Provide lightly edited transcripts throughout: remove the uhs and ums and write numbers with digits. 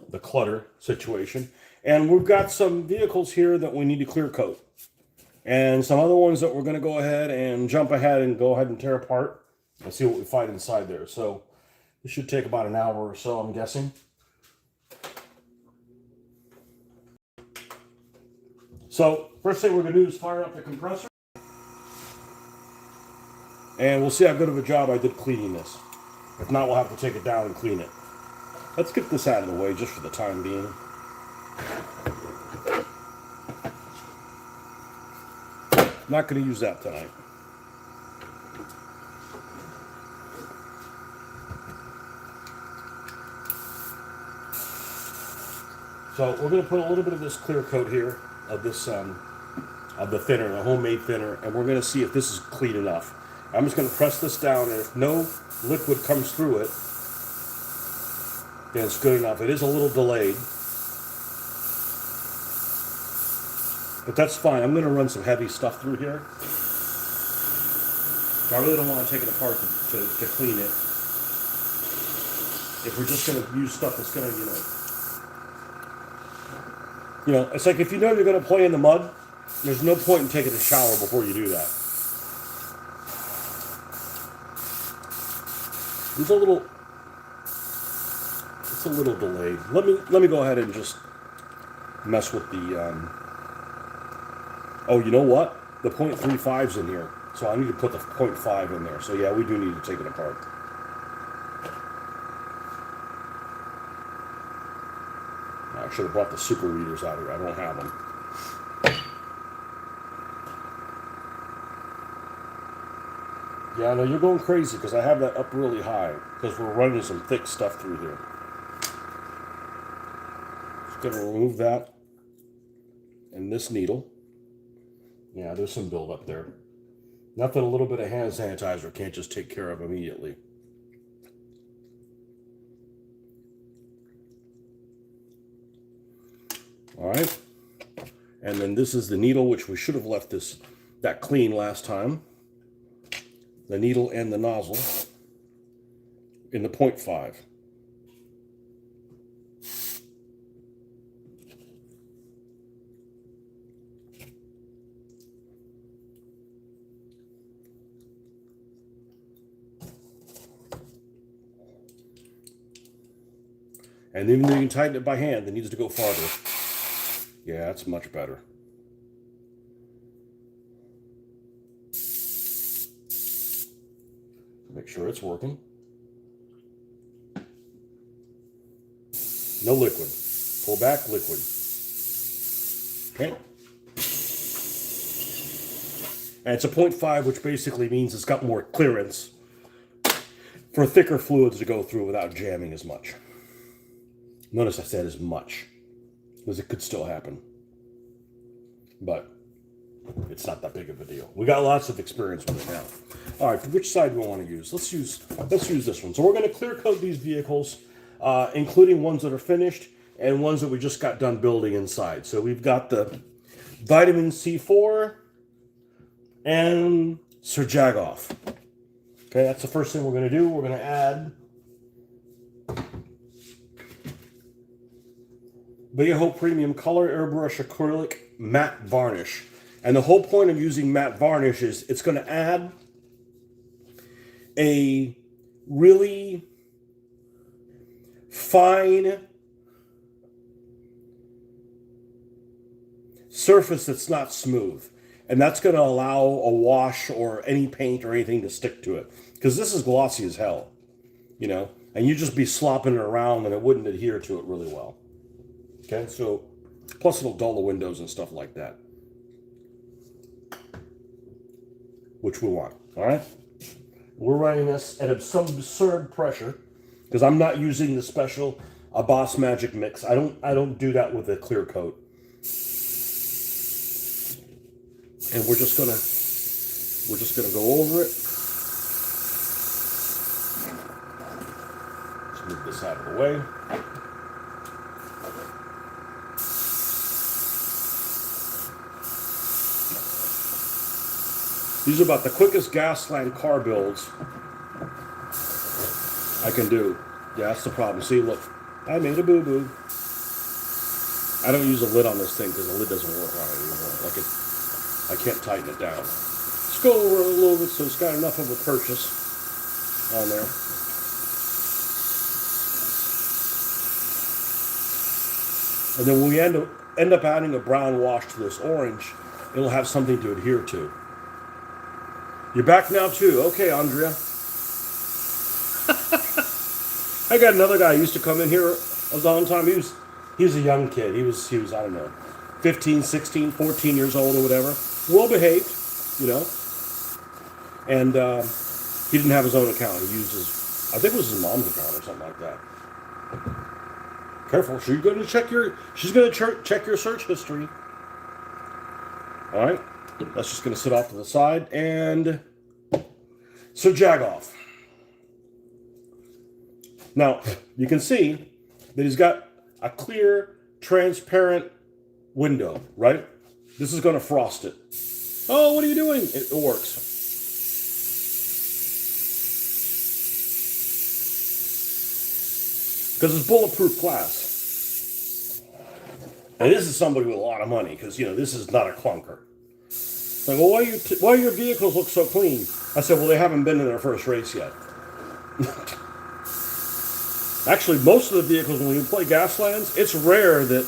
the clutter situation. And we've got some vehicles here that we need to clear coat. And some other ones that we're going to go ahead and jump ahead and go ahead and tear apart and see what we find inside there. So this should take about an hour or so, I'm guessing. So first thing we're going to do is fire up the compressor. And we'll see how good of a job I did cleaning this. If not, we'll have to take it down and clean it. Let's get this out of the way just for the time being. Not going to use that tonight. So we're going to put a little bit of this clear coat here of this of the thinner, the homemade thinner, and we're going to see if this is clean enough. I'm just going to press this down, and if no liquid comes through it, then it's good enough. It is a little delayed, but that's fine. I'm going to run some heavy stuff through here. I really don't want to take it apart to clean it. If we're just going to use stuff that's going to, it's like if you know you're going to play in the mud, there's no point in taking a shower before you do that. It's a little delayed. Let me go ahead and just mess with the. Oh, you know what? The 0.35's in here, so I need to put the 0.5 in there. So yeah, we do need to take it apart. I should have brought the super readers out here. I don't have them. Yeah, I know you're going crazy because I have that up really high because we're running some thick stuff through here. Just going to remove that and this needle. Yeah, there's some buildup there. Nothing a little bit of hand sanitizer can't just take care of immediately. All right. And then this is the needle, which we should have left that clean last time. The needle and the nozzle in the 0.5. And even though you can tighten it by hand, it needs to go farther. Yeah, that's much better. Make sure it's working. No liquid. Pull back, liquid. Okay. And it's a 0.5, which basically means it's got more clearance for thicker fluids to go through without jamming as much. Notice I said as much, because it could still happen. But it's not that big of a deal. We got lots of experience with it now. All right, which side do we want to use? Let's use this one. So we're going to clear coat these vehicles, including ones that are finished and ones that we just got done building inside. So we've got the vitamin C4 and Sir Jagoff. Okay, that's the first thing we're going to do. We're going to add Vallejo Premium Color Airbrush Acrylic Matte Varnish. And the whole point of using matte varnish is it's going to add a really fine surface that's not smooth. And that's going to allow a wash or any paint or anything to stick to it. Because this is glossy as hell, and you'd just be slopping it around and it wouldn't adhere to it really well. Okay, so plus it'll dull the windows and stuff like that, which we want. All right, we're running this at some absurd pressure because I'm not using the special Boss Magic mix. I don't do that with a clear coat, and we're just gonna go over it. Let's move this out of the way. These are about the quickest Gaslands car builds I can do. Yeah, that's the problem. See, look, I made a boo-boo. I don't use a lid on this thing because the lid doesn't work on it anymore. Like I can't tighten it down. Let's go over a little bit so it's got enough of a purchase on there. And then when we end up adding a brown wash to this orange, it'll have something to adhere to. You're back now too. Okay, Andrea. I got another guy who used to come in here all the time. He was a young kid. He was I don't know, 15, 16, 14 years old or whatever. Well behaved, you know. And he didn't have his own account. He used his, I think it was his mom's account or something like that. Careful, she's going to check your search history. All right, that's just going to sit off to the side. And so jag off. Now, you can see that he's got a clear, transparent window, right? This is going to frost it. Oh, what are you doing? It works. Because it's bulletproof glass. And this is somebody with a lot of money, because, you know, this is not a clunker. Like, well, why your vehicles look so clean? I said, well, they haven't been in their first race yet. Actually, most of the vehicles, when you play Gaslands, it's rare that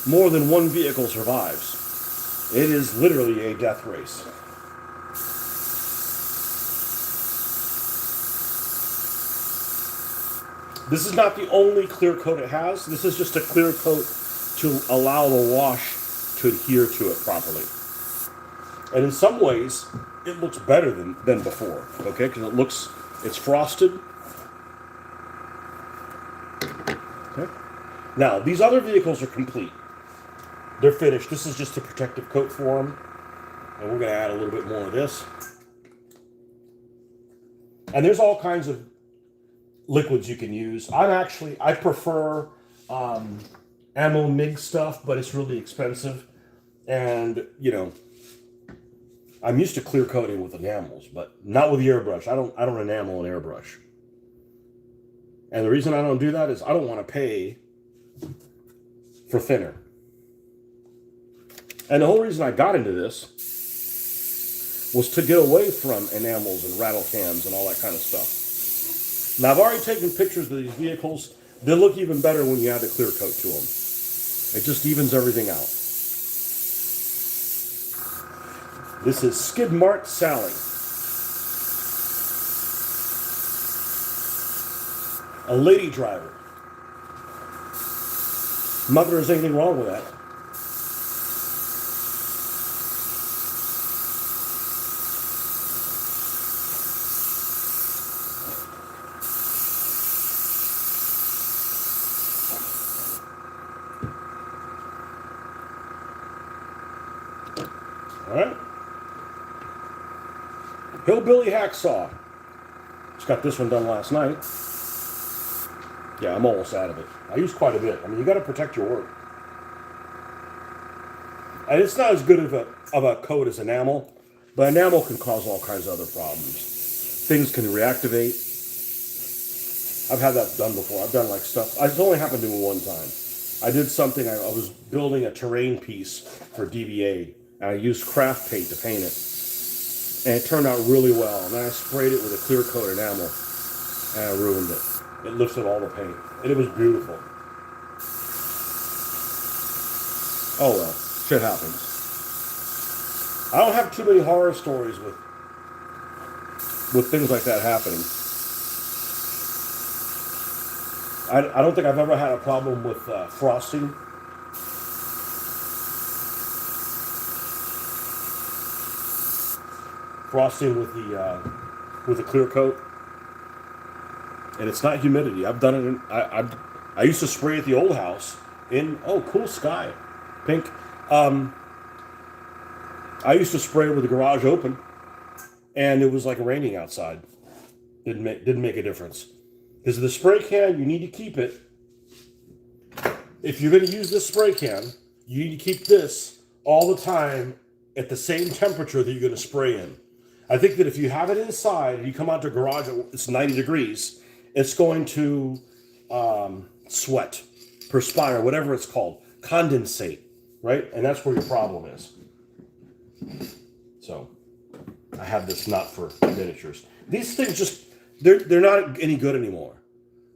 more than one vehicle survives. It is literally a death race. This is not the only clear coat it has. This is just a clear coat to allow the wash to adhere to it properly. And in some ways, it looks better than before, okay? Because it's frosted. Okay. Now, these other vehicles are complete. They're finished. This is just a protective coat for them. And we're going to add a little bit more of this. And there's all kinds of liquids you can use. I prefer ammo MIG stuff, but it's really expensive. And, you know, I'm used to clear coating with enamels, but not with the airbrush. I don't enamel an airbrush. And the reason I don't do that is I don't want to pay for thinner. And the whole reason I got into this was to get away from enamels and rattle cans and all that kind of stuff. Now, I've already taken pictures of these vehicles. They look even better when you add the clear coat to them. It just evens everything out. This is Skid Mark Sally. A lady driver. Not that there's anything wrong with that. All right. Hillbilly Hacksaw. Just got this one done last night. Yeah, I'm almost out of it. I use quite a bit. I mean, you got to protect your work. And it's not as good of a coat as enamel, but enamel can cause all kinds of other problems. Things can reactivate. I've had that done before. I've done like stuff. It's only happened to me one time. I did something. I was building a terrain piece for DBA, and I used craft paint to paint it. And it turned out really well. And then I sprayed it with a clear coat enamel, and I ruined it. It lifted all the paint, and it was beautiful. Oh well, shit happens. I don't have too many horror stories with things like that happening. I don't think I've ever had a problem with frosting. Frosting with the clear coat. And it's not humidity. I've done it. I used to spray at the old house in, oh, cool sky, pink. I used to spray with the garage open, and it was like raining outside. Didn't make a difference. Because the spray can, you need to keep it. If you're going to use this spray can, you need to keep this all the time at the same temperature that you're going to spray in. I think that if you have it inside and you come out to garage, it's 90 degrees. It's going to sweat, perspire, whatever it's called. condensate, right? And that's where your problem is. So I have this nut for miniatures. These things just, they're not any good anymore,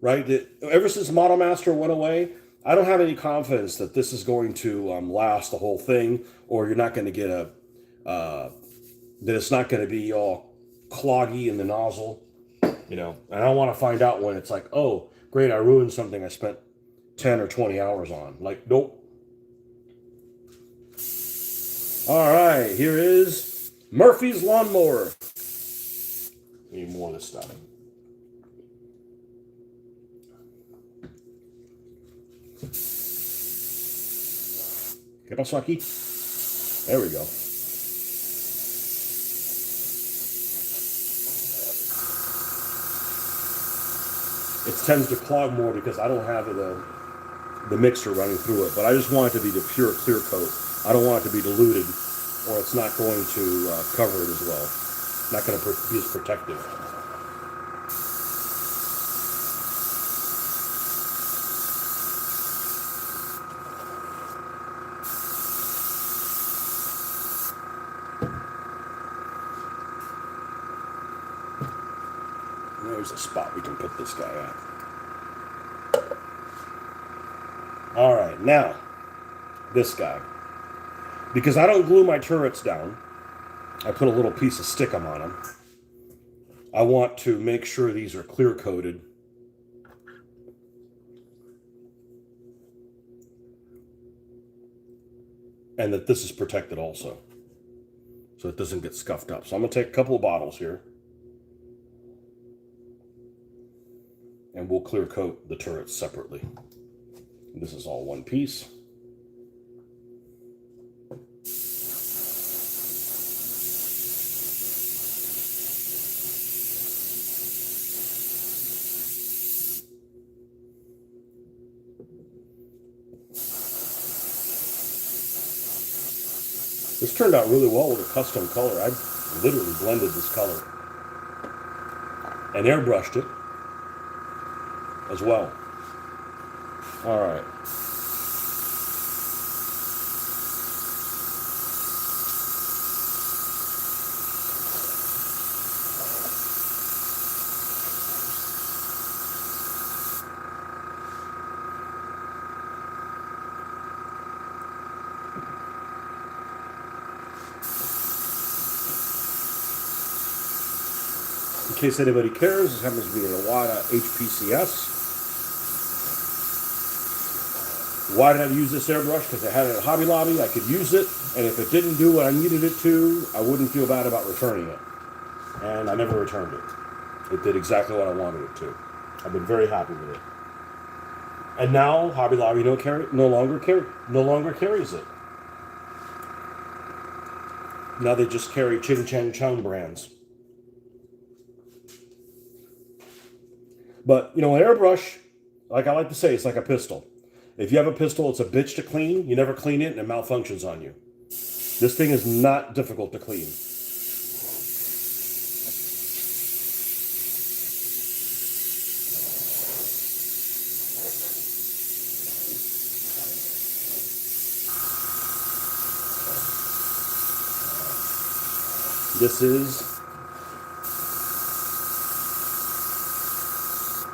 right? Ever since Model Master went away, I don't have any confidence that this is going to last the whole thing, or you're not going to get that it's not going to be all cloggy in the nozzle, you know. And I want to find out when it's like, oh, great, I ruined something I spent 10 or 20 hours on. Like, nope. All right, here is Murphy's Lawnmower. Need more of this stuff. ¿Qué pasó aquí? There we go. It tends to clog more because I don't have the mixer running through it, but I just want it to be the pure clear coat. I don't want it to be diluted, or it's not going to cover it as well. Not going to be as protective. There's a spot we can put this guy at. All right, now, this guy. Because I don't glue my turrets down, I put a little piece of stickum on them. I want to make sure these are clear coated. And that this is protected also, so it doesn't get scuffed up. So I'm going to take a couple of bottles here, and we'll clear coat the turrets separately. This is all one piece. This turned out really well with a custom color. I literally blended this color and airbrushed it as well. All right. In case anybody cares, this happens to be an Iwata HPCS. Why did I use this airbrush? Because I had it at Hobby Lobby. I could use it, and if it didn't do what I needed it to, I wouldn't feel bad about returning it. And I never returned it. It did exactly what I wanted it to. I've been very happy with it. And now Hobby Lobby no longer carries it. Now they just carry Ching Chang Chung brands. But, you know, an airbrush, like I like to say, it's like a pistol. If you have a pistol, it's a bitch to clean. You never clean it, and it malfunctions on you. This thing is not difficult to clean. This is...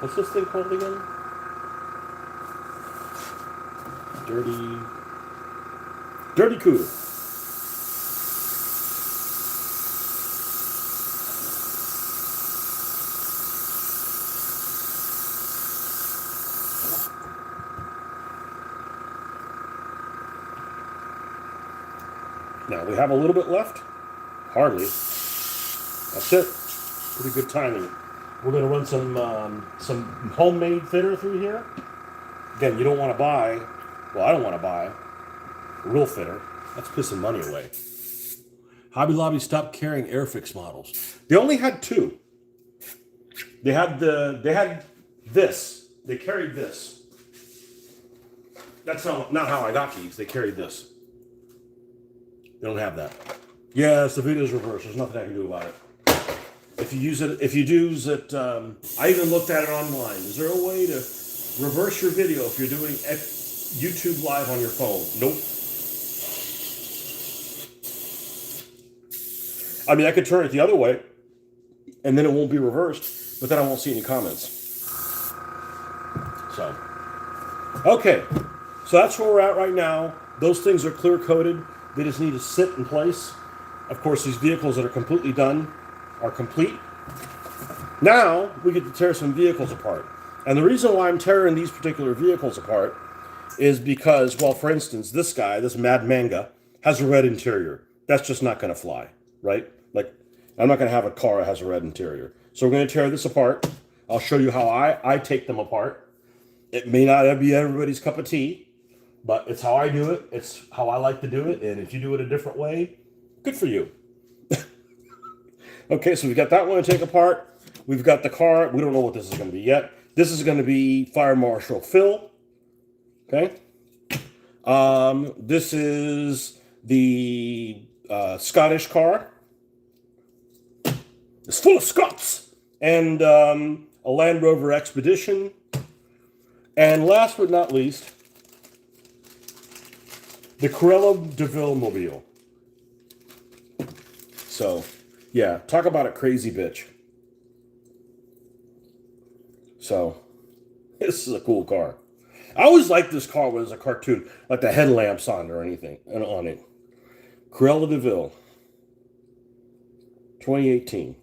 what's this thing called again? Dirty Cooter. Now we have a little bit left. Hardly. That's it. Pretty good timing. We're going to run some homemade thinner through here. Again, you don't want to buy, well, I don't want to buy real thinner. That's pissing money away. Hobby Lobby stopped carrying Airfix models. They only had two. They had this. They carried this. That's not how I got these. They carried this. They don't have that. Yes, the video's reversed. There's nothing I can do about it. If you use it, I even looked at it online. Is there a way to reverse your video if you're doing YouTube Live on your phone. Nope. I mean, I could turn it the other way, and then it won't be reversed, but then I won't see any comments. So, okay. So that's where we're at right now. Those things are clear coated. They just need to sit in place. Of course, these vehicles that are completely done are complete. Now, we get to tear some vehicles apart. And the reason why I'm tearing these particular vehicles apart is because, well, for instance, this guy, this Mad Manga, has a red interior. That's just not going to fly, right? Like, I'm not going to have a car that has a red interior. So we're going to tear this apart. I'll show you how I take them apart. It may not be everybody's cup of tea, but it's how I do it. It's how I like to do it. And if you do it a different way, good for you. Okay, so we've got that one to take apart. We've got the car. We don't know what this is going to be yet. This is going to be Fire Marshal Phil. Okay. This is the Scottish car. It's full of Scots. And a Land Rover Expedition. And last but not least, the Cruella Deville mobile. So, yeah, talk about a crazy bitch. So, this is a cool car. I always liked this car when it was a cartoon, like the headlamps on or anything on it. Cruella Deville, 2018.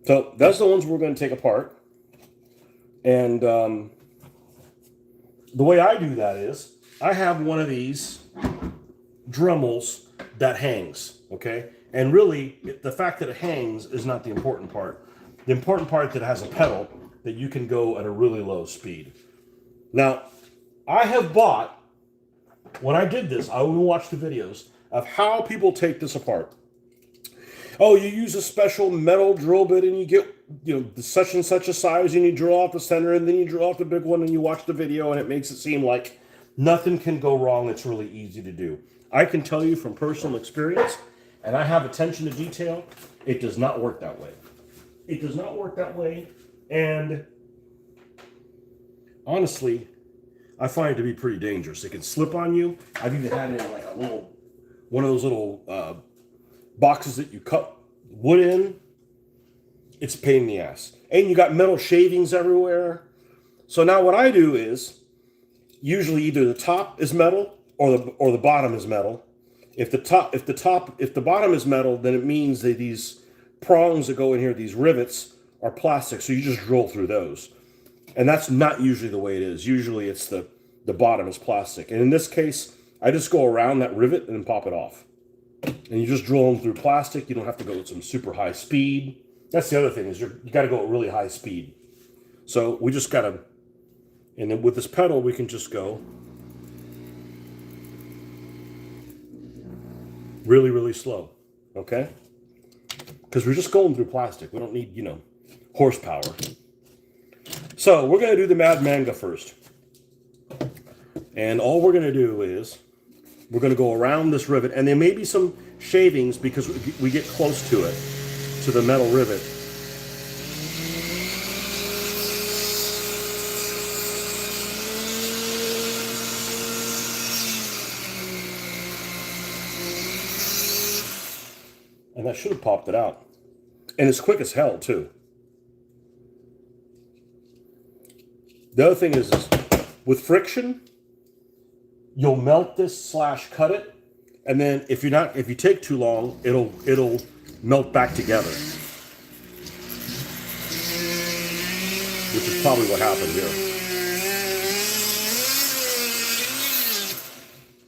So that's the ones we're going to take apart. And the way I do that is I have one of these Dremels that hangs, okay? And really, the fact that it hangs is not the important part. The important part is that it has a pedal that you can go at a really low speed. Now, I have bought, when I did this, I will watch the videos of how people take this apart. Oh, you use a special metal drill bit and you get, such and such a size and you drill off the center and then you drill off the big one and you watch the video and it makes it seem like nothing can go wrong. It's really easy to do. I can tell you from personal experience, and I have attention to detail, it does not work that way. It does not work that way, and honestly, I find it to be pretty dangerous. It can slip on you. I've even had it in like one of those little boxes that you cut wood in. It's a pain in the ass. And you got metal shavings everywhere. So now what I do is, usually either the top is metal or the bottom is metal. If the bottom is metal, then it means that these prongs that go in here, these rivets, are plastic. So you just drill through those. And that's not usually the way it is. Usually it's the bottom is plastic. And in this case, I just go around that rivet and then pop it off. And you just drill them through plastic. You don't have to go at some super high speed. That's the other thing, is you got to go at really high speed. So we just got to, and then with this pedal, we can just go really, really slow, okay? Because we're just going through plastic. We don't need, horsepower. So we're going to do the Mad Manga first. And all we're going to do is we're going to go around this rivet. And there may be some shavings because we get close to it, to the metal rivet. And that should have popped it out. And it's quick as hell, too. The other thing is with friction, you'll melt this / cut it, and then if you take too long, it'll melt back together. Which is probably what happened here.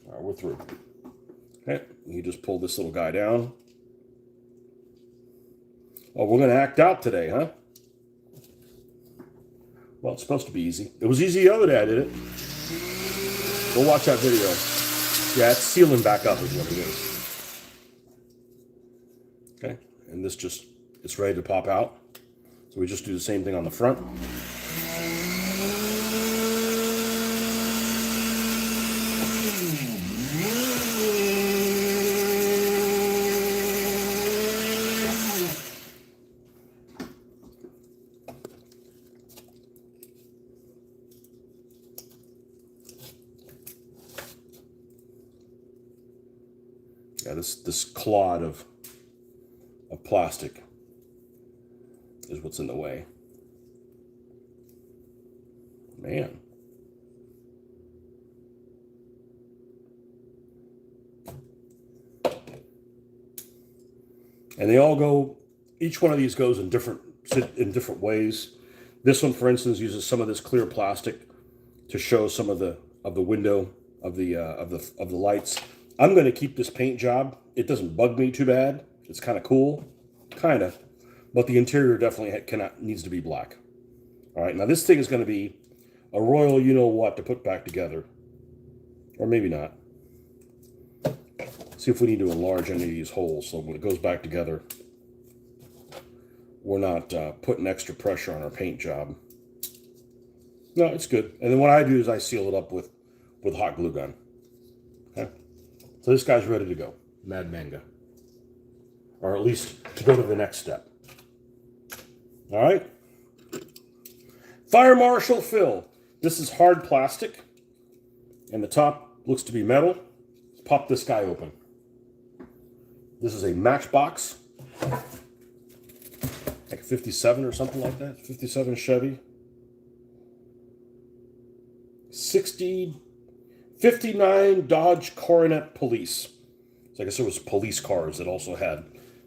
All right, we're through. Okay, you just pull this little guy down. Oh, we're going to act out today, huh? Well, it's supposed to be easy. It was easy the other day I did it. Go watch that video. Yeah, it's sealing back up is what it is. Okay, and this it's ready to pop out. So we just do the same thing on the front. Yeah, this clod of plastic is what's in the way. Man. And they all go, each one of these goes in different ways. This one, for instance, uses some of this clear plastic to show some of the window of the lights. I'm going to keep this paint job. It doesn't bug me too bad. It's kind of cool, kind of, but the interior definitely needs to be black. All right, now this thing is going to be a royal, you know what, to put back together, or maybe not. See if we need to enlarge any of these holes so when it goes back together, we're not putting extra pressure on our paint job. No, it's good. And then what I do is I seal it up with hot glue gun. Okay? So this guy's ready to go. Mad Manga. Or at least to go to the next step. All right? Fire Marshal fill. This is hard plastic. And the top looks to be metal. Let's pop this guy open. This is a Matchbox. Like a 57 or something like that. 57 Chevy. 59 Dodge Coronet Police. So I guess there was police cars that also had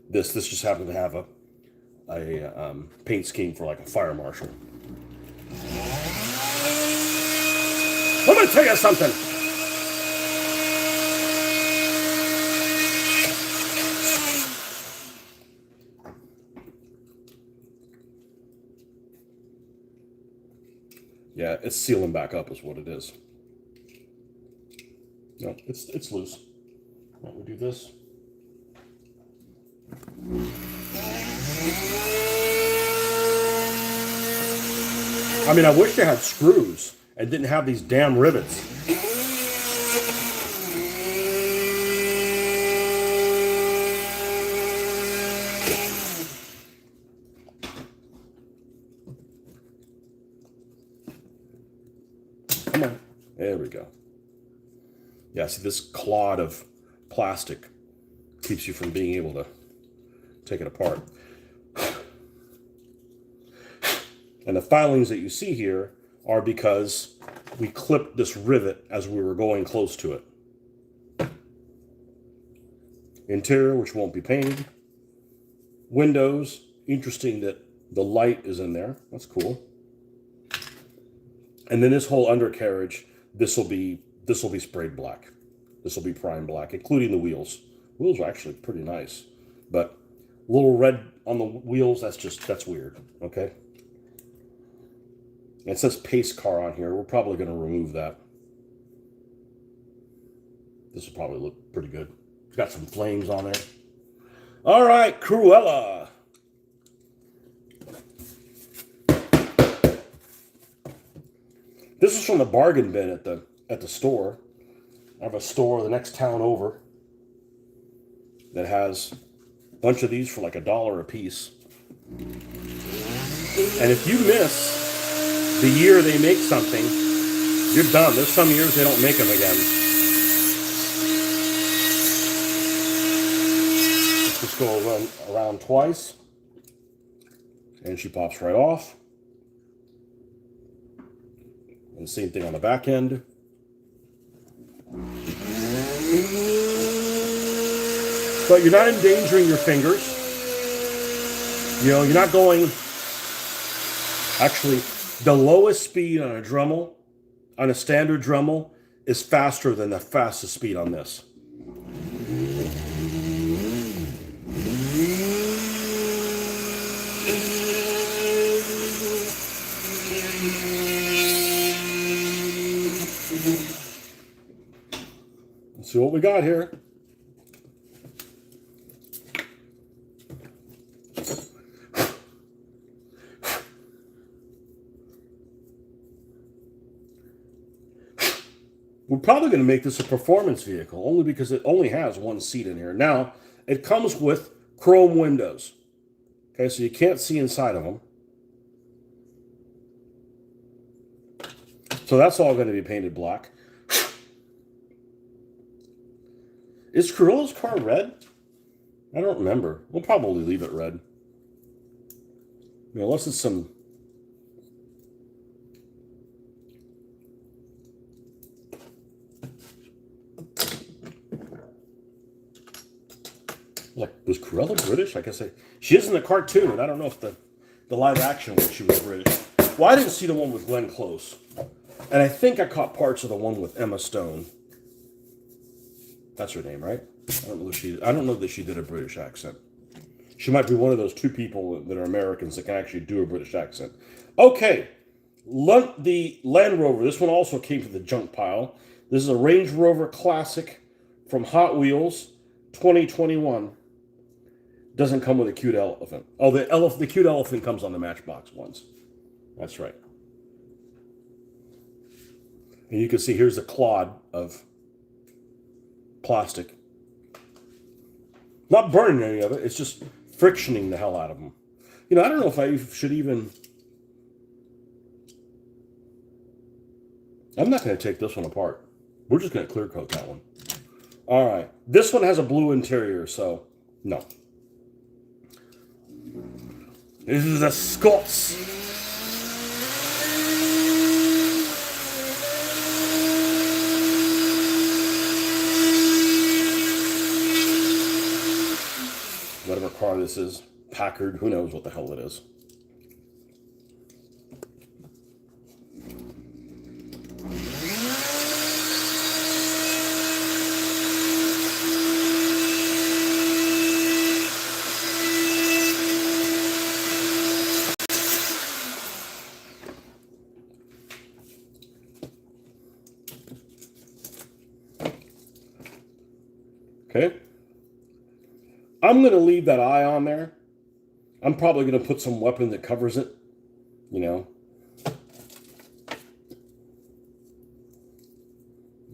this. This just happened to have a paint scheme for like a fire marshal. Let me tell you something. Yeah, it's sealing back up is what it is. No, it's loose. Why don't we do this? I mean, I wish they had screws and didn't have these damn rivets. Come on. There we go. Yeah, see, this clod of plastic keeps you from being able to take it apart. And the filings that you see here are because we clipped this rivet as we were going close to it. Interior, which won't be painted. Windows, interesting that the light is in there. That's cool. And then this whole undercarriage, this will be sprayed black. This will be prime black, including the wheels. Wheels are actually pretty nice, but a little red on the wheels, that's weird, okay? It says pace car on here. We're probably going to remove that. This will probably look pretty good. It's got some flames on there. All right, Cruella. This is from the bargain bin at the store. I have a store the next town over that has a bunch of these for like $1 a piece. And if you miss the year they make something, you're done. There's some years they don't make them again. Let's just go around twice. And she pops right off. And same thing on the back end. But you're not endangering your fingers. You know, you're not going... Actually, the lowest speed on a Dremel, on a standard Dremel, is faster than the fastest speed on this. Let's see what we got here. We're probably going to make this a performance vehicle, only because it only has one seat in here. Now, it comes with chrome windows. Okay, so you can't see inside of them. So that's all going to be painted black. Is Cruella's car red? I don't remember. We'll probably leave it red. Unless it's some... Like, was Cruella British? I guess she is in the cartoon, and I don't know if the live action one she was British. Well, I didn't see the one with Glenn Close. And I think I caught parts of the one with Emma Stone. That's her name, right? I don't know that she did a British accent. She might be one of those two people that are Americans that can actually do a British accent. Okay. The Land Rover. This one also came to the junk pile. This is a Range Rover Classic from Hot Wheels 2021. Doesn't come with a cute elephant. Oh, the cute elephant comes on the Matchbox ones. That's right. And you can see here's a clod of plastic. Not burning any of it. It's just frictioning the hell out of them. I don't know if I should even... I'm not going to take this one apart. We're just going to clear coat that one. All right. This one has a blue interior, so no. This is a Scots. Whatever car this is. Packard. Who knows what the hell it is. Okay. I'm going to leave that eye on there. I'm probably going to put some weapon that covers it. The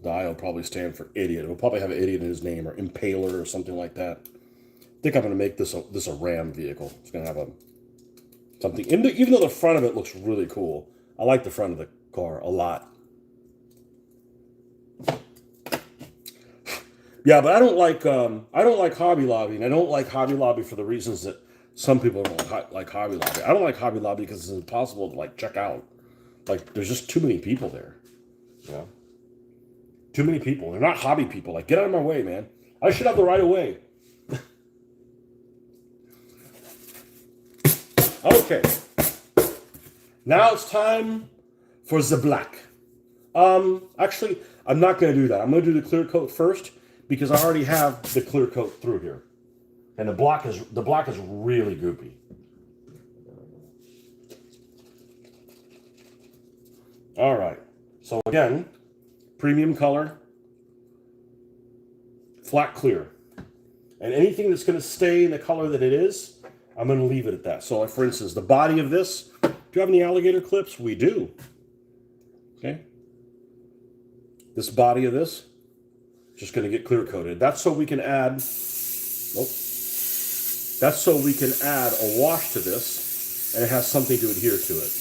eye will probably stand for idiot. It'll probably have an idiot in his name or impaler or something like that. I think I'm going to make this a Ram vehicle. It's going to have something. Even though the front of it looks really cool. I like the front of the car a lot. Yeah, but I don't like Hobby Lobby, and I don't like Hobby Lobby for the reasons that some people don't like Hobby Lobby. I don't like Hobby Lobby because it's impossible to check out. There's just too many people there. Too many people. They're not hobby people. Get out of my way, man. I should have the right of way. Okay. Now it's time for the black. Actually, I'm not going to do that. I'm going to do the clear coat first, because I already have the clear coat through here. And the black is really goopy. All right. So again, premium color, flat clear. And anything that's going to stay in the color that it is, I'm going to leave it at that. So for instance, the body of this, do you have any alligator clips? We do. Okay. This body of this, just going to get clear coated. That's so we can add, that's so we can add a wash to this, and it has something to adhere to it.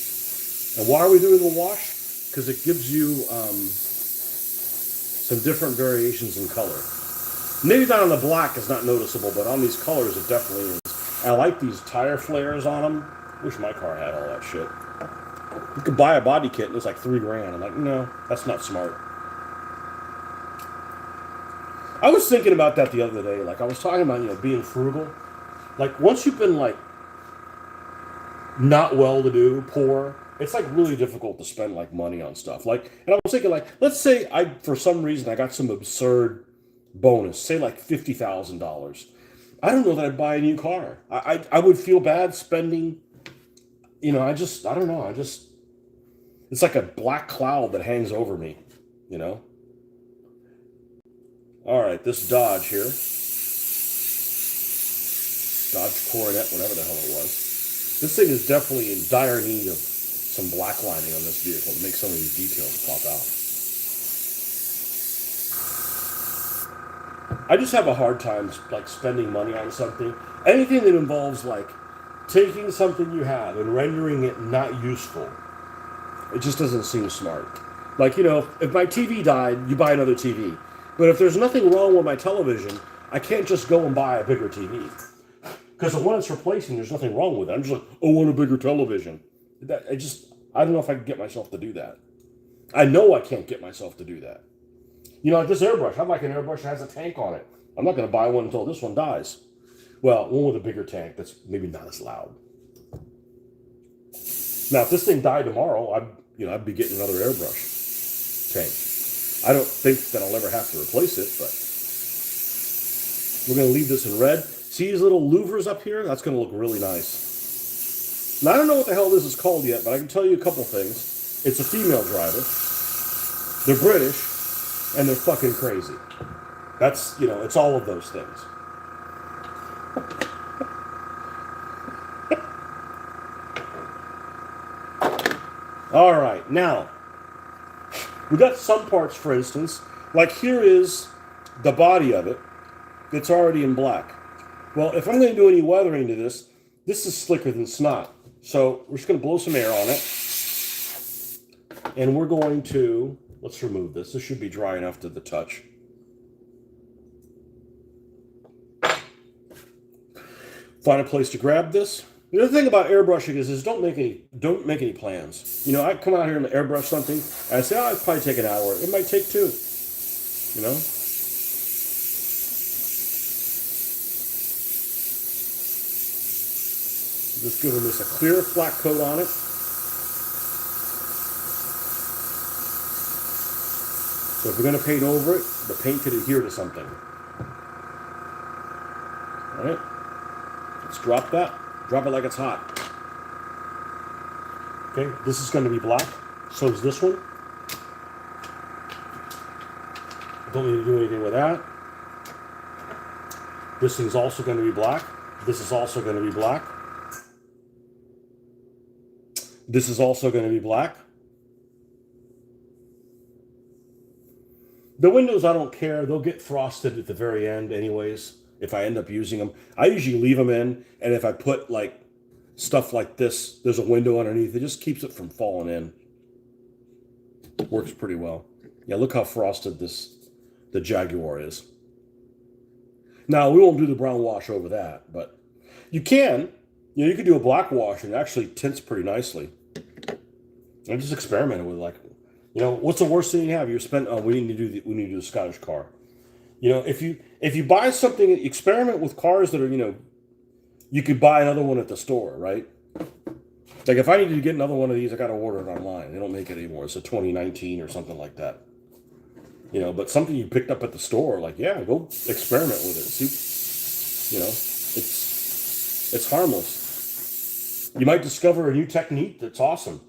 And why are we doing a wash? Because it gives you some different variations in color. Maybe not on the black, it's not noticeable, but on these colors, it definitely is. I like these tire flares on them. Wish my car had all that shit. You could buy a body kit and it's like $3,000. I'm like, no, that's not smart. I was thinking about that the other day. I was talking about, being frugal. Once you've been, not well-to-do, poor, it's, really difficult to spend, money on stuff. And I was thinking, let's say for some reason, I got some absurd bonus, say, $50,000. I don't know that I'd buy a new car. I would feel bad spending, I don't know. It's like a black cloud that hangs over me, All right, this Dodge here. Dodge Coronet, whatever the hell it was. This thing is definitely in dire need of some black lining on this vehicle to make some of these details pop out. I just have a hard time, spending money on something. Anything that involves, taking something you have and rendering it not useful. It just doesn't seem smart. If my TV died, you buy another TV. But if there's nothing wrong with my television, I can't just go and buy a bigger TV. Because the one it's replacing, there's nothing wrong with it. I'm just like, oh, I want a bigger television. I don't know if I can get myself to do that. I know I can't get myself to do that. You know, like this airbrush. I'd like an airbrush that has a tank on it. I'm not going to buy one until this one dies. Well, one with a bigger tank that's maybe not as loud. Now, if this thing died tomorrow, I'd be getting another airbrush tank. I don't think that I'll ever have to replace it, but we're going to leave this in red. See these little louvers up here? That's going to look really nice. Now, I don't know what the hell this is called yet, but I can tell you a couple things. It's a female driver. They're British, and they're fucking crazy. That's, it's all of those things. All right, now, we got some parts, for instance, like here is the body of it. It's already in black. Well, if I'm going to do any weathering to this, this is slicker than snot. So we're just going to blow some air on it. And we're going to, let's remove this. This should be dry enough to the touch. Find a place to grab this. The other thing about airbrushing is don't make any plans. I come out here and airbrush something, and I say, oh, it'll probably take an hour. It might take 2. Just giving this a clear flat coat on it. So if we're going to paint over it, the paint could adhere to something. All right, let's drop that. Drop it like it's hot. Okay, this is going to be black. So is this one. Don't need to do anything with that. This thing's also going to be black. This is also going to be black. This is also going to be black. The windows, I don't care. They'll get frosted at the very end anyways, if I end up using them. I usually leave them in, and if I put like stuff like this, there's a window underneath, it just keeps it from falling in. It works pretty well. Yeah, look how frosted the Jaguar is. Now, we won't do the brown wash over that, but you can. You could do a black wash and it actually tints pretty nicely. I just experimented with what's the worst thing you have? We need to do the Scottish car. If you buy something, experiment with cars that are, you could buy another one at the store, right? Like if I needed to get another one of these, I got to order it online. They don't make it anymore. It's a 2019 or something like that. But something you picked up at the store, go experiment with it. See, it's harmless. You might discover a new technique that's awesome.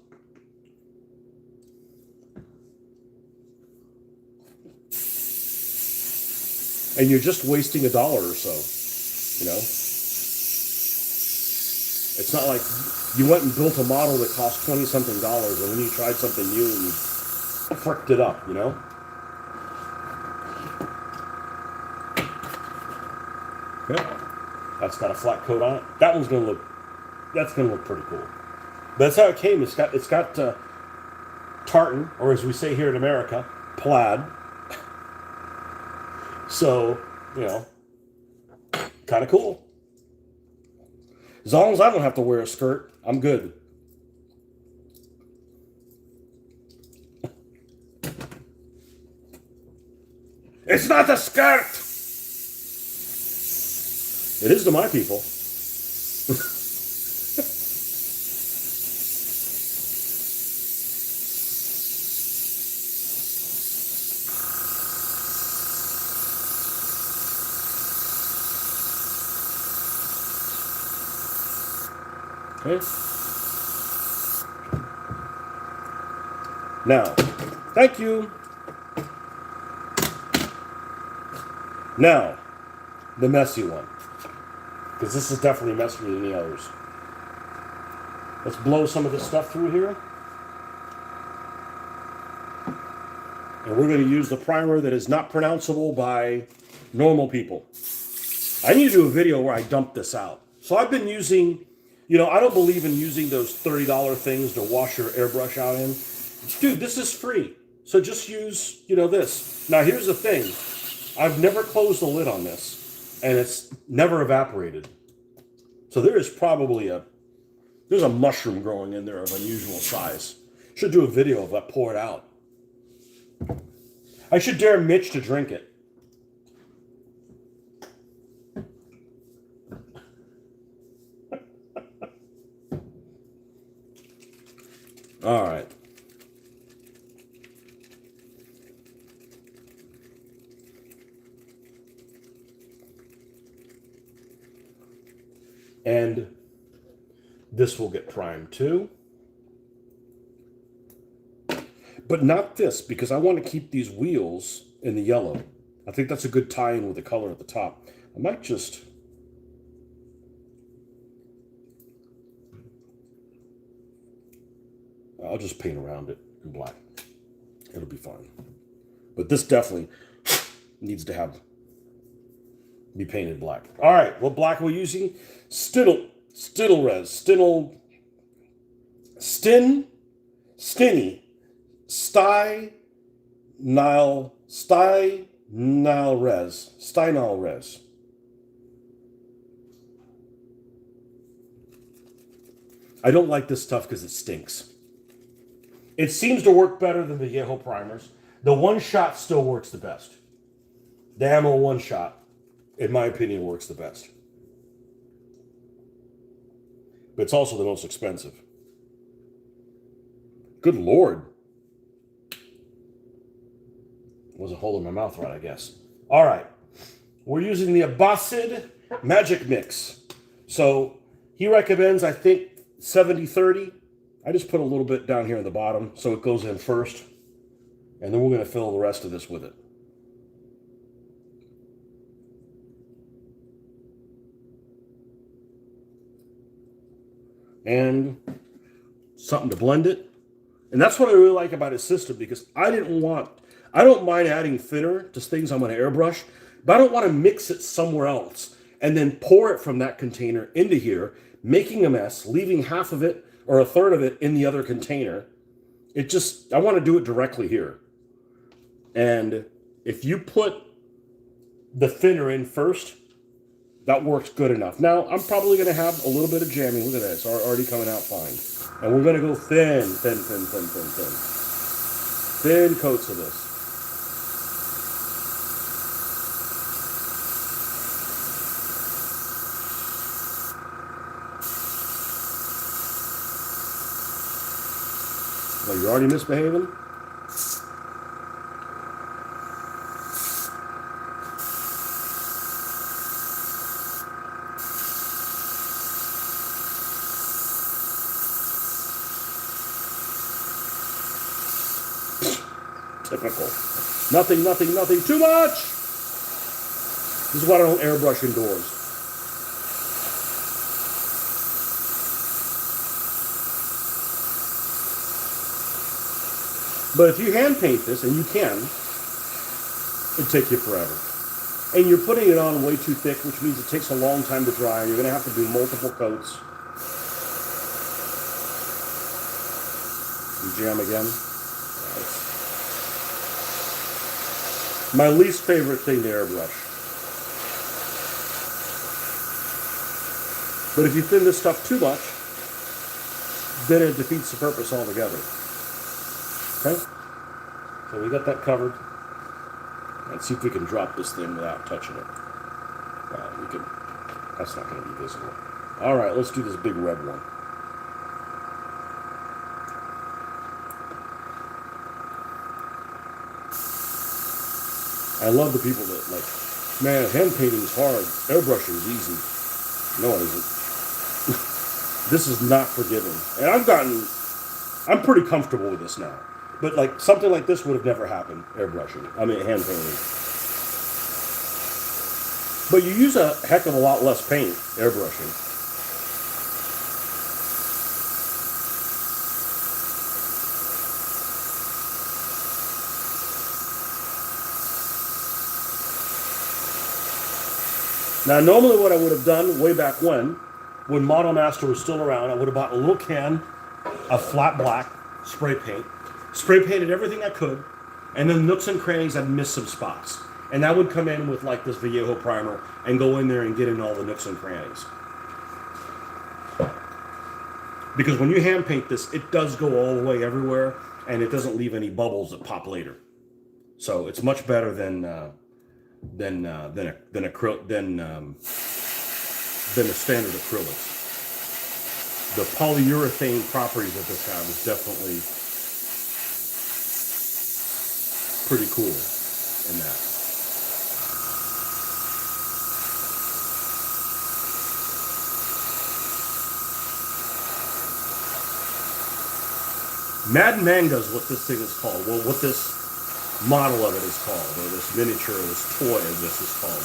And you're just wasting $1 or so, It's not like you went and built a model that cost $20-something, and then you tried something new and you fricked it up, Okay. That's got a flat coat on it. That's gonna look pretty cool. But that's how it came. It's got tartan, or as we say here in America, plaid. So, kind of cool. As long as I don't have to wear a skirt, I'm good. It's not the skirt! It is to my people. Okay. Now, thank you. Now, the messy one. Because this is definitely messier than the others. Let's blow some of this stuff through here. And we're going to use the primer that is not pronounceable by normal people. I need to do a video where I dump this out. So I've been using, I don't believe in using those $30 things to wash your airbrush out in. Dude, this is free. So just use, this. Now here's the thing. I've never closed the lid on this, and it's never evaporated. So there is probably there's a mushroom growing in there of unusual size. Should do a video of that, pour it out. I should dare Mitch to drink it. All right. And this will get primed too. But not this, because I want to keep these wheels in the yellow. I think that's a good tie-in with the color at the top. I might just... I'll just paint around it in black. It'll be fine. But this definitely needs to be painted black. All right, what black are we using? Stinny, Stynal Res. I don't like this stuff because it stinks. It seems to work better than the Yeho primers. The one shot still works the best. The Ammo one shot, in my opinion, works the best. But it's also the most expensive. Good Lord. Wasn't holding my mouth right, I guess. All right. We're using the Abbasid Magic Mix. So he recommends, I think, 70-30. I just put a little bit down here in the bottom so it goes in first. And then we're going to fill the rest of this with it. And something to blend it. And that's what I really like about his system, because I don't mind adding thinner to things I'm going to airbrush, but I don't want to mix it somewhere else and then pour it from that container into here, making a mess, leaving half of it or a third of it in the other container. I want to do it directly here. And if you put the thinner in first, that works good enough. Now, I'm probably going to have a little bit of jamming. Look at that. It's already coming out fine. And we're going to go thin coats of this. Well, you're already misbehaving? Typical. Nothing too much! This is why I don't airbrush indoors. But if you hand paint this, and you can, it'd take you forever. And you're putting it on way too thick, which means it takes a long time to dry, and you're going to have to do multiple coats. You jam again. My least favorite thing to airbrush. But if you thin this stuff too much, then it defeats the purpose altogether. Okay? So we got that covered. Let's see if we can drop this thing without touching it. We can. That's not going to be visible. All right, let's do this big red one. I love the people that like, man, hand painting is hard. Airbrushing is easy. No, it isn't. This is not forgiving. And I'm pretty comfortable with this now. But like something like this would have never happened, airbrushing. I mean, hand painting. But you use a heck of a lot less paint airbrushing. Now, normally what I would have done way back when Model Master was still around, I would have bought a little can of flat black spray paint, spray painted everything I could, and then nooks and crannies I'd missed some spots. And that would come in with like this Vallejo primer and go in there and get in all the nooks and crannies. Because when you hand paint this, it does go all the way everywhere, and it doesn't leave any bubbles that pop later. So it's much better than a standard acrylics. The polyurethane properties that this have is definitely pretty cool in that. Manga is what this thing is called. Well, what this model of it is called, or this miniature, or this toy of this is called.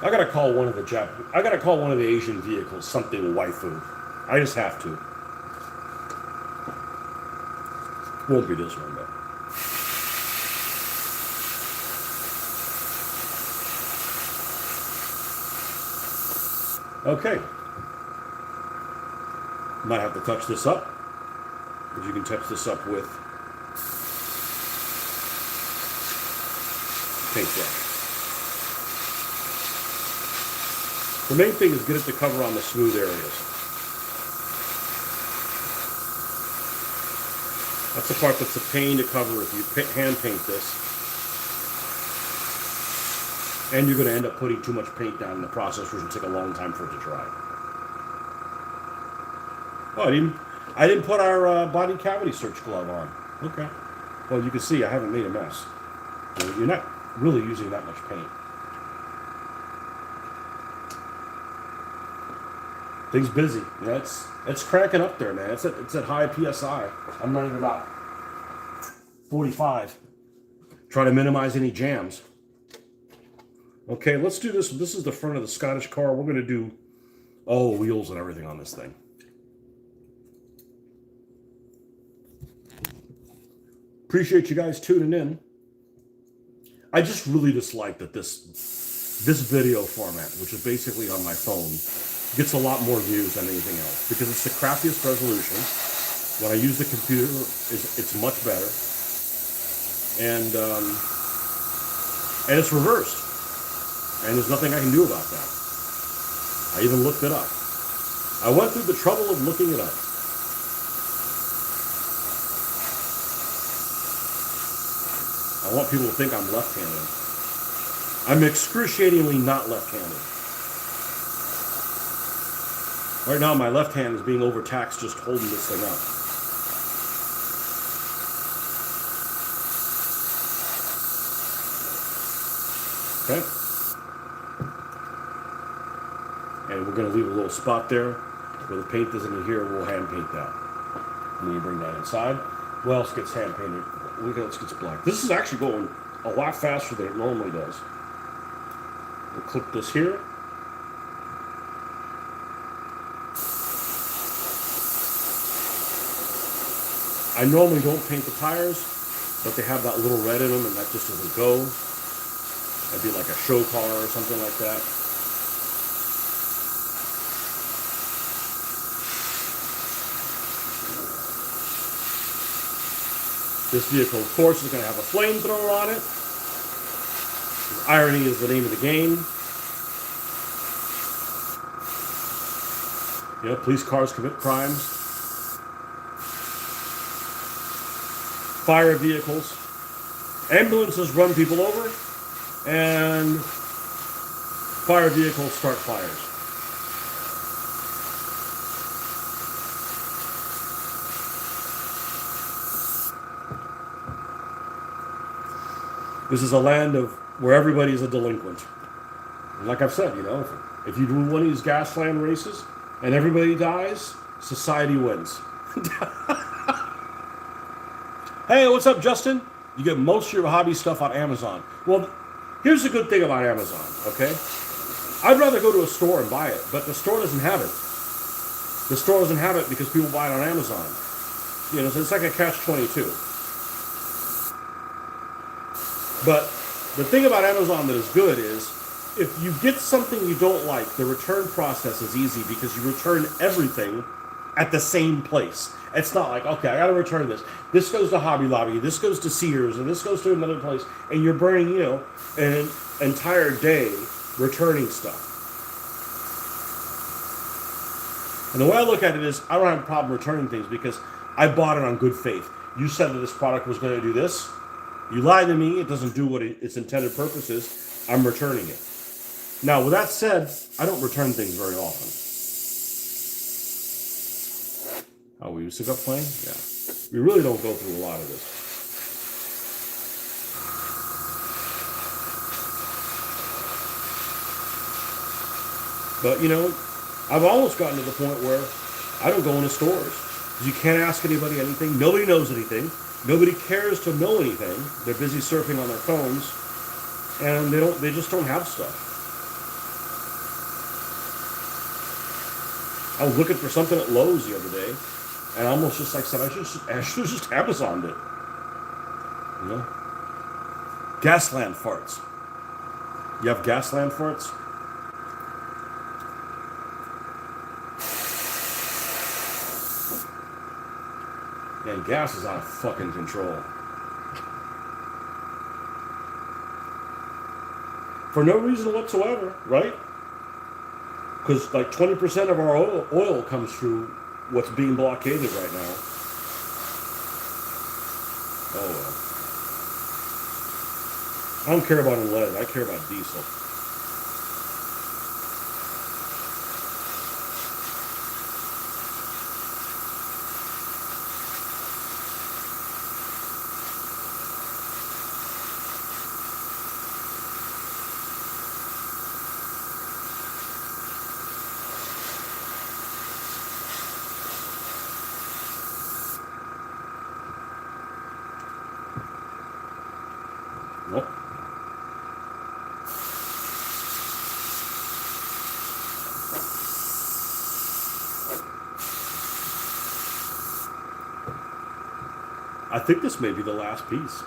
I gotta call one of the Asian vehicles something waifu. I just have to. Won't be this one though. Okay. Might have to touch this up, because you can touch this up with paintbrush. The main thing is get it to cover on the smooth areas. That's the part that's a pain to cover if you hand paint this. And you're going to end up putting too much paint down in the process, which will take a long time for it to dry. Oh, I didn't put our body cavity search glove on. Okay. Well, you can see I haven't made a mess. You're not really using that much paint. Thing's busy. Yeah, it's cranking up there, man. It's at high PSI. I'm running about 45. Try to minimize any jams. Okay, let's do this. This is the front of the Scottish car. We're going to do all the wheels and everything on this thing. Appreciate you guys tuning in. I just really dislike that this video format, which is basically on my phone, gets a lot more views than anything else, because it's the crappiest resolution. When I use the computer, it's much better, and it's reversed, and there's nothing I can do about that. I even looked it up. I went through the trouble of looking it up. I want people to think I'm left-handed. I'm excruciatingly not left-handed. Right now, my left hand is being overtaxed just holding this thing up. Okay. And we're going to leave a little spot there where the paint isn't in here, and we'll hand paint that. And then you bring that inside. What else gets hand painted? What else gets black? This is actually going a lot faster than it normally does. We'll clip this here. I normally don't paint the tires, but they have that little red in them, and that just doesn't go. That'd be like a show car or something like that. This vehicle, of course, is going to have a flamethrower on it. Irony is the name of the game. You know, police cars commit crimes. Fire vehicles, ambulances run people over, and fire vehicles start fires. This is a land of where everybody is a delinquent. And like I've said, you know, if you do one of these Gasland races and everybody dies, society wins. Hey, what's up, Justin? You get most of your hobby stuff on Amazon. Well, here's the good thing about Amazon, okay? I'd rather go to a store and buy it, but the store doesn't have it. The store doesn't have it because people buy it on Amazon. You know, so it's like a catch-22. But the thing about Amazon that is good is, if you get something you don't like, the return process is easy because you return everything at the same place. It's not like, okay, I gotta return this. This goes to Hobby Lobby, this goes to Sears, and this goes to another place, and you're burning, you know, an entire day returning stuff. And the way I look at it is, I don't have a problem returning things because I bought it on good faith. You said that this product was going to do this. You lied to me. It doesn't do what its intended purpose is. I'm returning it. Now, with that said, I don't return things very often. Oh, we used to go playing? Yeah. We really don't go through a lot of this. But, you know, I've almost gotten to the point where I don't go into stores. You can't ask anybody anything. Nobody knows anything. Nobody cares to know anything. They're busy surfing on their phones, and they just don't have stuff. I was looking for something at Lowe's the other day, and I almost just like said, I should have just Amazoned it. You know? Gasland farts. You have Gasland farts? Man, gas is out of fucking control. For no reason whatsoever, right? Because like 20% of our oil comes through what's being blockaded right now. Oh well. I don't care about unleaded, I care about diesel. Nope. I think this may be the last piece.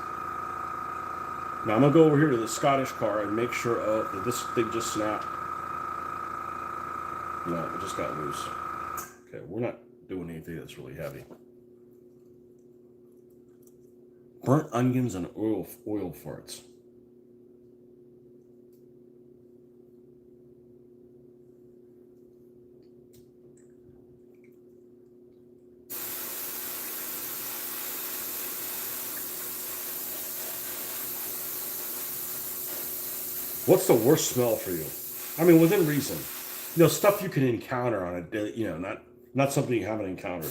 Now I'm going to go over here to the Scottish car and make sure that this thing just snapped. No, it just got loose. Okay, we're not doing anything that's really heavy. Burnt onions and oil farts. What's the worst smell for you? I mean, within reason. You know, stuff you can encounter on a daily, you know, not something you haven't encountered.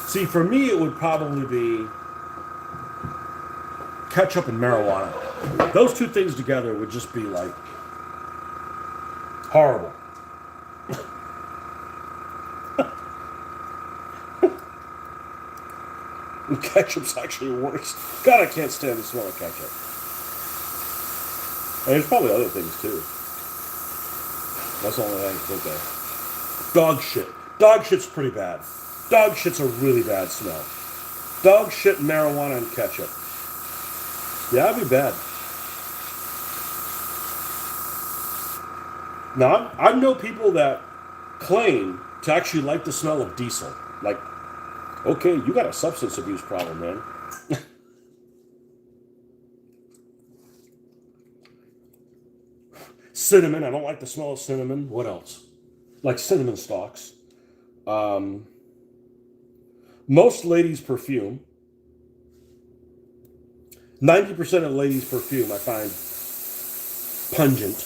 See, for me, it would probably be ketchup and marijuana. Those two things together would just be like horrible. And ketchup's actually worse. God, I can't stand the smell of ketchup. And there's probably other things too. That's the only thing I can think of. Dog shit. Dog shit's pretty bad. Dog shit's a really bad smell. Dog shit, marijuana, and ketchup. Yeah, that'd be bad. Now, I know people that claim to actually like the smell of diesel. Like, okay, you got a substance abuse problem, man. Cinnamon, I don't like the smell of cinnamon. What else? Like cinnamon stalks. Most ladies' perfume. 90% of ladies' perfume I find pungent.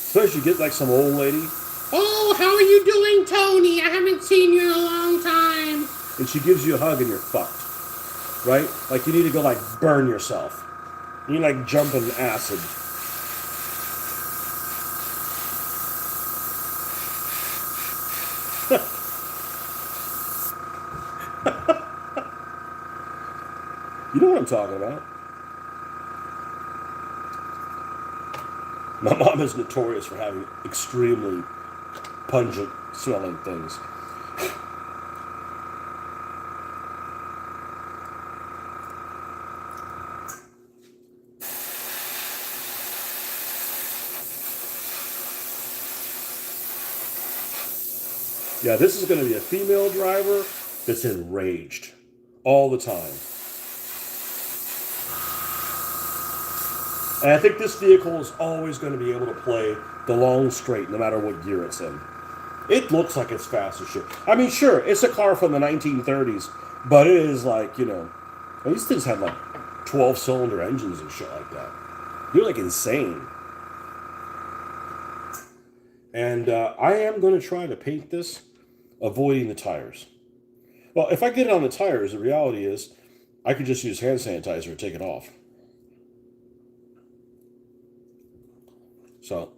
Especially you get like some old lady. Oh, how are you doing, Tony? I haven't seen you in a long time. And she gives you a hug and you're fucked. Right? Like you need to go like burn yourself. You need like jump in acid. You know what I'm talking about. My mom is notorious for having extremely pungent smelling things. Yeah, this is going to be a female driver that's enraged all the time. And I think this vehicle is always going to be able to play the long straight no matter what gear it's in. It looks like it's fast as shit. I mean, sure, it's a car from the 1930s, but it is like, you know, these things had like 12-cylinder engines and shit like that. They're like insane. And I am going to try to paint this, avoiding the tires. Well, if I get it on the tires, the reality is I could just use hand sanitizer to take it off. So.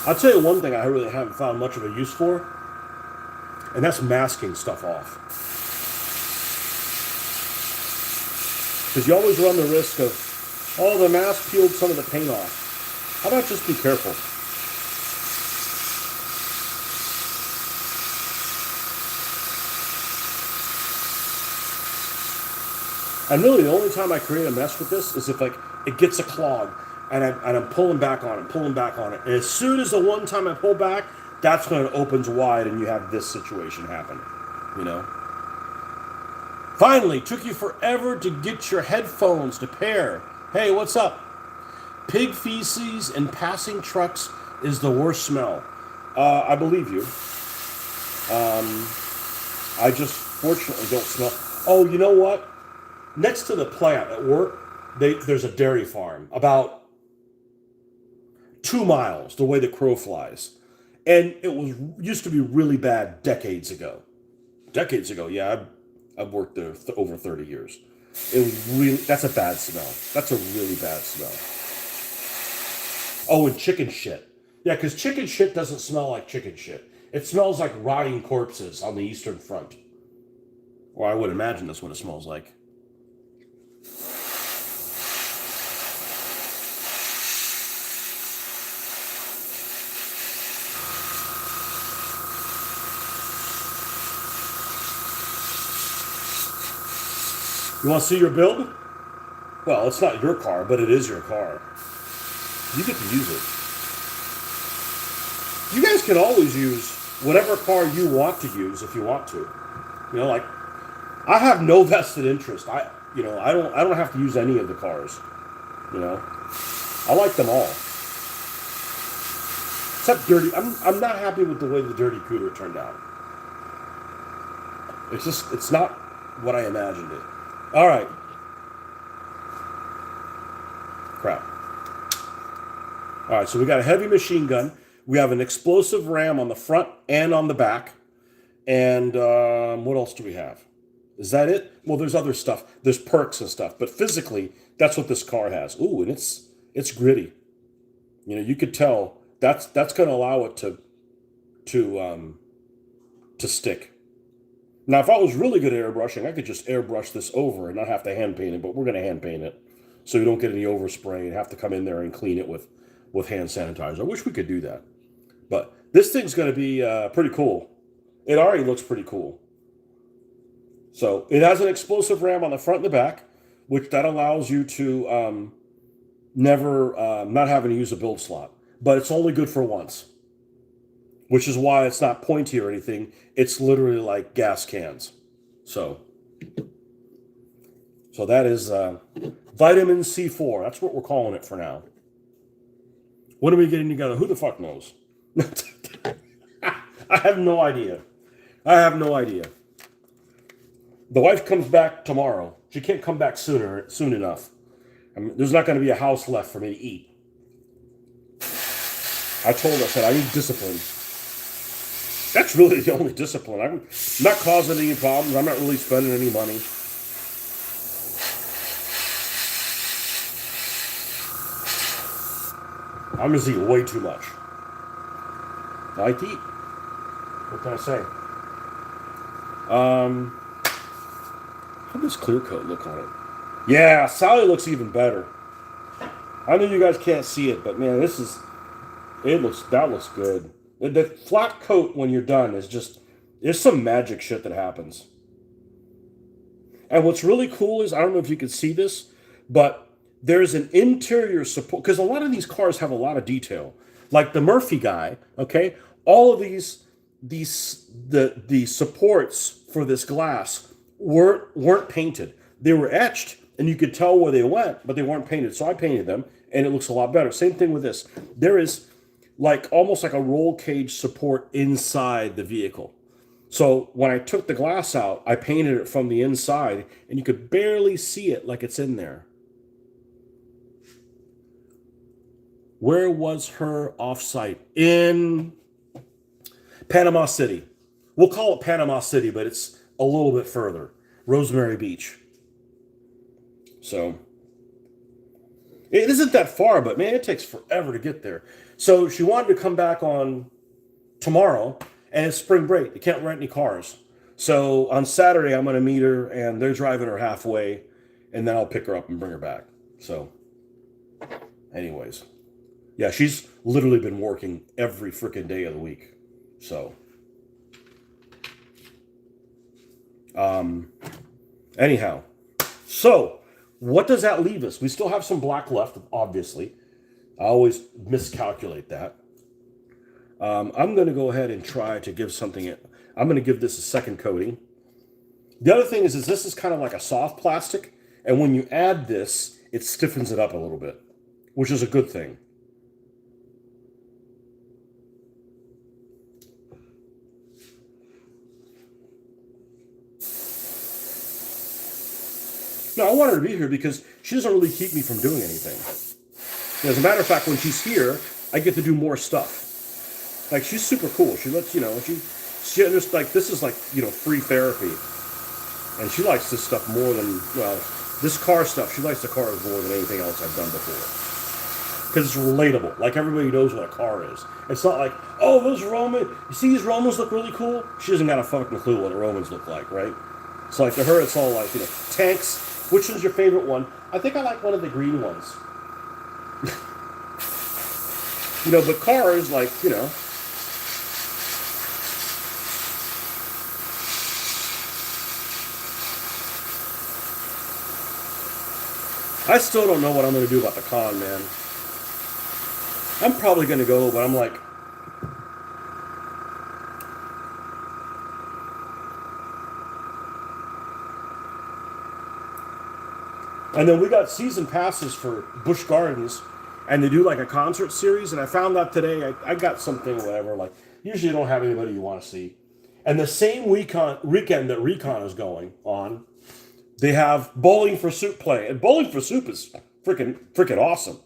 I'll tell you one thing I really haven't found much of a use for, and that's masking stuff off. Because you always run the risk of, oh, the mask peeled some of the paint off. How about just be careful? And really, the only time I create a mess with this is if like it gets a clog, and I'm pulling back on it, pulling back on it. And as soon as the one time I pull back, that's when it opens wide and you have this situation happen, you know? Finally, took you forever to get your headphones to pair. Hey, what's up? Pig feces and passing trucks is the worst smell. I believe you. I just fortunately don't smell. Oh, you know what? Next to the plant at work, there's a dairy farm about 2 miles the way the crow flies. And it used to be really bad decades ago. Decades ago, yeah, I've worked there over 30 years. It was really, that's a bad smell. That's a really bad smell. Oh, and chicken shit. Yeah, because chicken shit doesn't smell like chicken shit. It smells like rotting corpses on the Eastern Front. Or I would imagine that's what it smells like. You want to see your build? Well, it's not your car, but it is your car. You get to use it. You guys can always use whatever car you want to use if you want to. You know, like I have no vested interest. I don't have to use any of the cars. You know, I like them all. Except Dirty. I'm not happy with the way the Dirty Cooter turned out. It's not what I imagined it. All right. Crap. All right, so we got a heavy machine gun. We have an explosive ram on the front and on the back. And what else do we have? Is that it? Well, there's other stuff. There's perks and stuff. But physically, that's what this car has. Ooh, and it's gritty. You know, you could tell that's going to allow it to stick. Now, if I was really good at airbrushing, I could just airbrush this over and not have to hand paint it, but we're going to hand paint it so you don't get any overspray and have to come in there and clean it with hand sanitizer. I wish we could do that. But this thing's going to be pretty cool. It already looks pretty cool. So it has an explosive ram on the front and the back, which that allows you to never not having to use a build slot. But it's only good for once. Which is why it's not pointy or anything. It's literally like gas cans. So that is vitamin C4. That's what we're calling it for now. When are we getting together? Who the fuck knows? I have no idea. The wife comes back tomorrow. She can't come back soon enough. I mean, there's not going to be a house left for me to eat. I told her, I said, I need discipline. That's really the only discipline. I'm not causing any problems. I'm not really spending any money. I'm just eating way too much. I like to eat. What can I say? How does clear coat look on it? Yeah, Sally looks even better. I know you guys can't see it, but man, that looks good. The flat coat when you're done is just, there's some magic shit that happens. And what's really cool is, I don't know if you can see this, but there's an interior support, because a lot of these cars have a lot of detail. Like the Murphy guy, okay? All of the supports for this glass weren't painted. They were etched, and you could tell where they went, but they weren't painted. So I painted them, and it looks a lot better. Same thing with this. There is like almost like a roll cage support inside the vehicle. So when I took the glass out, I painted it from the inside, and you could barely see it like it's in there. Where was her offsite? In Panama City. We'll call it Panama City, but it's a little bit further. Rosemary Beach. So it isn't that far, but man, it takes forever to get there. So she wanted to come back on tomorrow, and it's spring break. You can't rent any cars. So on Saturday, I'm going to meet her, and they're driving her halfway, and then I'll pick her up and bring her back. So anyways, yeah, she's literally been working every freaking day of the week. So anyhow, so what does that leave us? We still have some black left, obviously. I always miscalculate that. I'm going to go ahead and try to give something. I'm going to give this a second coating. The other thing is this is kind of like a soft plastic, and when you add this, it stiffens it up a little bit, which is a good thing. No, I want her to be here because she doesn't really keep me from doing anything. As a matter of fact, when she's here, I get to do more stuff. Like, she's super cool. She lets, she just like, this is like, free therapy. And she likes this stuff more than, well, this car stuff, she likes the cars more than anything else I've done before. Because it's relatable. Like, everybody knows what a car is. It's not like, oh, those Romans, you see these Romans look really cool? She doesn't got a fucking clue what the Romans look like, right? So, like, to her, it's all like, tanks. Which is your favorite one? I think I like one of the green ones. But cars, like, I still don't know what I'm going to do about the con, man. I'm probably going to go, but I'm like, and then we got season passes for Busch Gardens, and they do like a concert series, and I found out today, I got something, whatever, like, usually you don't have anybody you want to see. And the same weekend that Recon is going on, they have Bowling for Soup play. And Bowling for Soup is freaking awesome.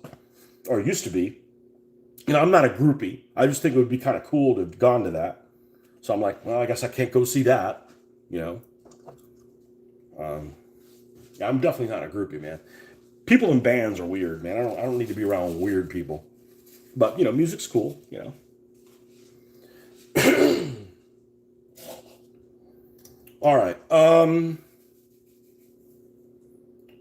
Or it used to be. I'm not a groupie. I just think it would be kind of cool to have gone to that. So I'm like, well, I guess I can't go see that. I'm definitely not a groupie, man. People in bands are weird, man. I don't need to be around weird people. But, music's cool, All right.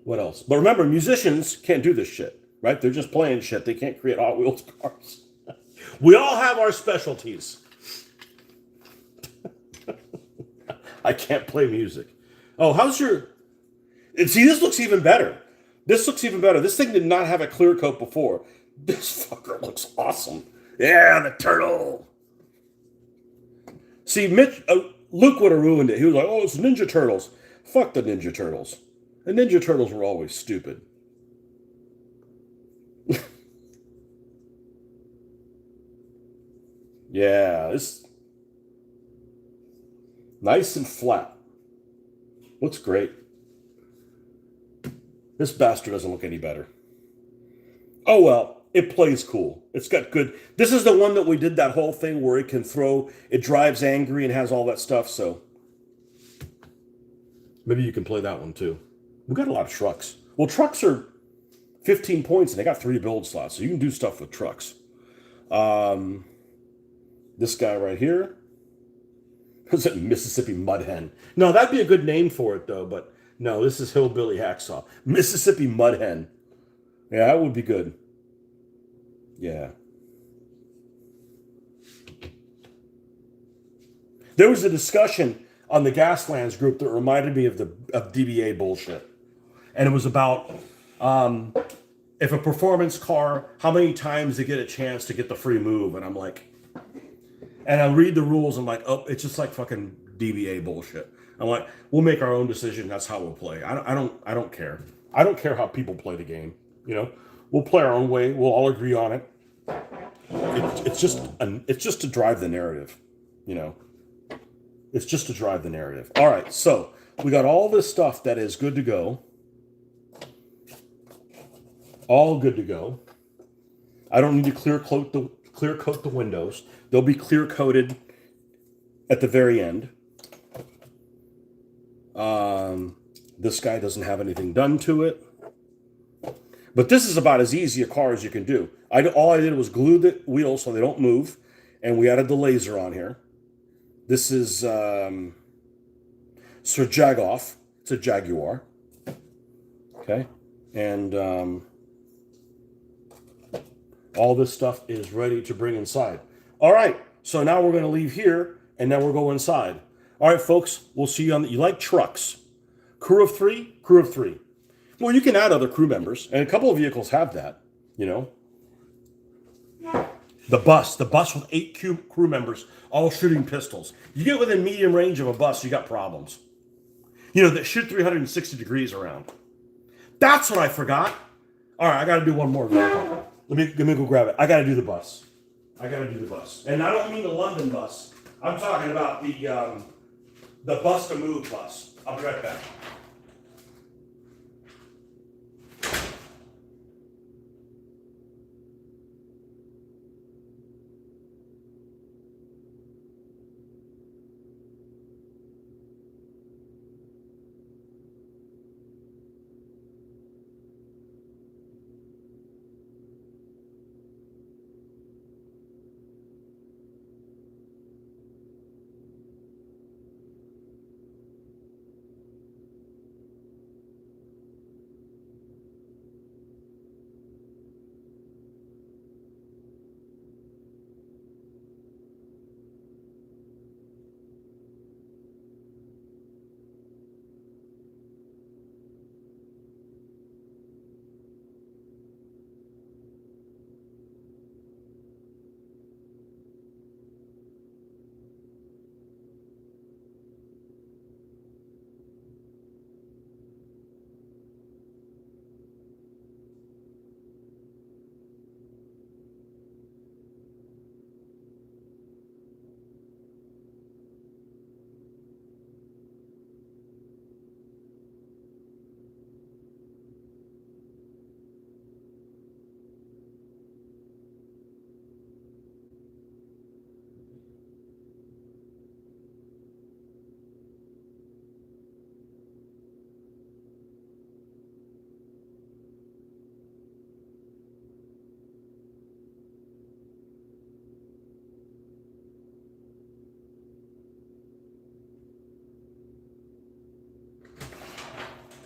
What else? But remember, musicians can't do this shit, right? They're just playing shit. They can't create Hot Wheels cars. We all have our specialties. I can't play music. Oh, how's your... And see, this looks even better. This looks even better. This thing did not have a clear coat before. This fucker looks awesome. Yeah, the turtle. See, Luke would have ruined it. He was like, oh, it's Ninja Turtles. Fuck the Ninja Turtles. The Ninja Turtles were always stupid. Yeah, this... Nice and flat. Looks great. This bastard doesn't look any better. Oh well, it plays cool. It's got good... This is the one that we did that whole thing where it can throw... It drives angry and has all that stuff, so... Maybe you can play that one too. We got a lot of trucks. Well, trucks are... 15 points, and they got 3 build slots, so you can do stuff with trucks. This guy right here. Is it Mississippi Mud Hen? No, that'd be a good name for it, though, but no, this is Hillbilly Hacksaw. Mississippi Mud Hen. Yeah, that would be good. Yeah. There was a discussion on the Gaslands group that reminded me of DBA bullshit. And it was about if a performance car, how many times they get a chance to get the free move. And I'm like, and I read the rules, I'm like, oh, it's just like fucking DBA bullshit. I'm like, we'll make our own decision. That's how we'll play. I don't care. I don't care how people play the game. You know, we'll play our own way. We'll all agree on it. It's just to drive the narrative. You know, it's just to drive the narrative. All right, so we got all this stuff that is good to go. All good to go. I don't need to clear coat the windows. They'll be clear coated at the very end. This guy doesn't have anything done to it. But this is about as easy a car as you can do. All I did was glue the wheels so they don't move, and we added the laser on here. This is Sir Jagoff. It's a Jaguar. Okay. And all this stuff is ready to bring inside. All right. So now we're going to leave here, and then we'll go inside. All right, folks. We'll see you on you like trucks. Crew of 3? Crew of 3. Well, you can add other crew members, and a couple of vehicles have that, you know. The bus with 8 crew members, all shooting pistols. You get within medium range of a bus, you got problems. You know, that shoot 360 degrees around. That's what I forgot. All right, I got to do one more. Let me go grab it. I got to do the bus. And I don't mean the London bus. I'm talking about the bus to move bus. I'll be right back.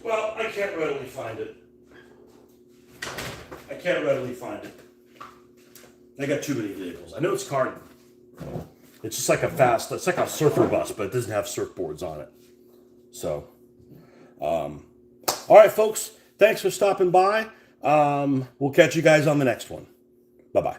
Well, I can't readily find it. I got too many vehicles. I know it's carded. It's just like it's like a surfer bus, but it doesn't have surfboards on it. So, all right, folks, thanks for stopping by. We'll catch you guys on the next one. Bye-bye.